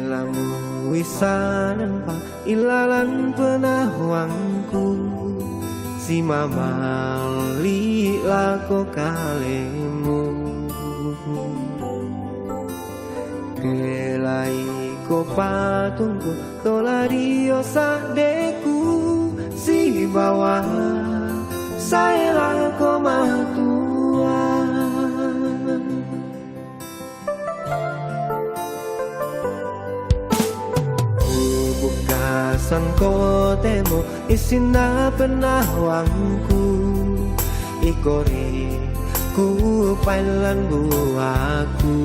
lamu wisanan pa ilalan penahwangku si mamali lako kalemu kelai ko patungku tola dio sadeku si bawah saya lako matua bukasan kotemo isina penahwangku ikori ku pailan buaku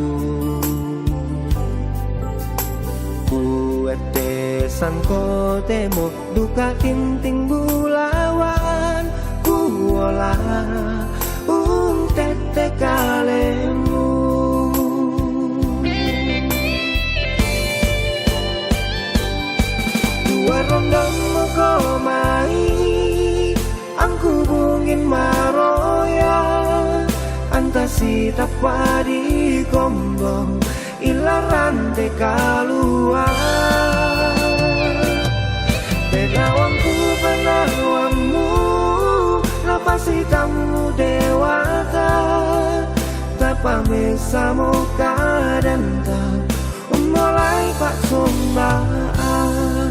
san kotemo duka tinting bulawan kuola tete kalemu dua rondong ko mai angku bungin maroya antasi tapadi kombong ilaran te kaluar penawangku penawangmu lepas hitammu dewata tapame samo kadanta mulai pak sombaan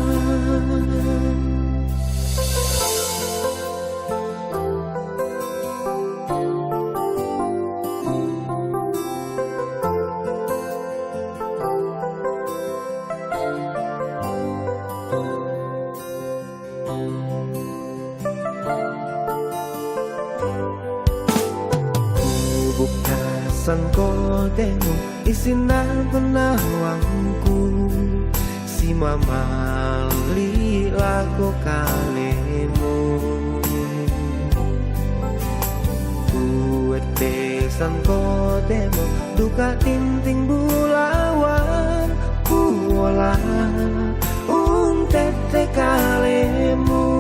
bukasan kotemu isinan penahwangku si mamali lako kalemu kuetesan kotemu duka tinting bulawan kuola tete kalemu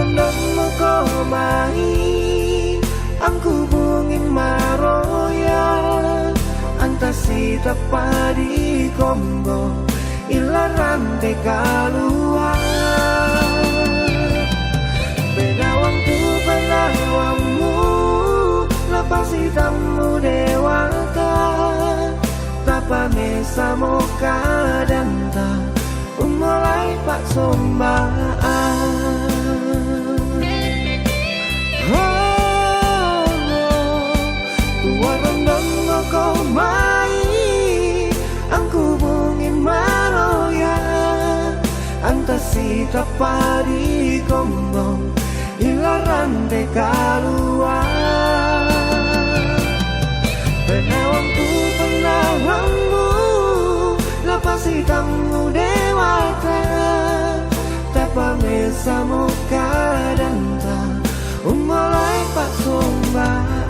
rondong ko mai angku bungin maroya antasi tapadi kombo ilaran te kaluar penawangku penawangmu lepas hitammu dewata tapame samo kadanta mulai pak sombaan ko mai angku bungin maroya antasi tapadi kombong ilaran te kaluar penawangku penawangmu lepas hitammu dewata tapame samo kadanta mulai pak sombaan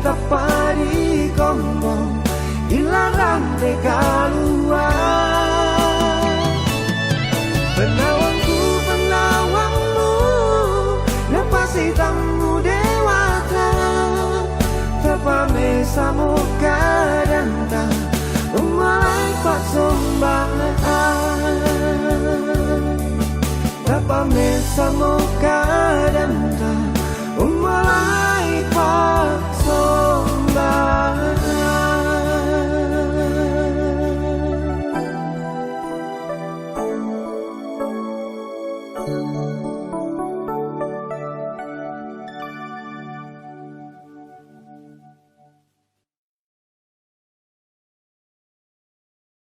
tapadi kombong ilaran te kaluar penawangku penawangmu lepas hitammu dewata tapame samo kadanta mulai pak sombaan tapame samo kadanta mulai pak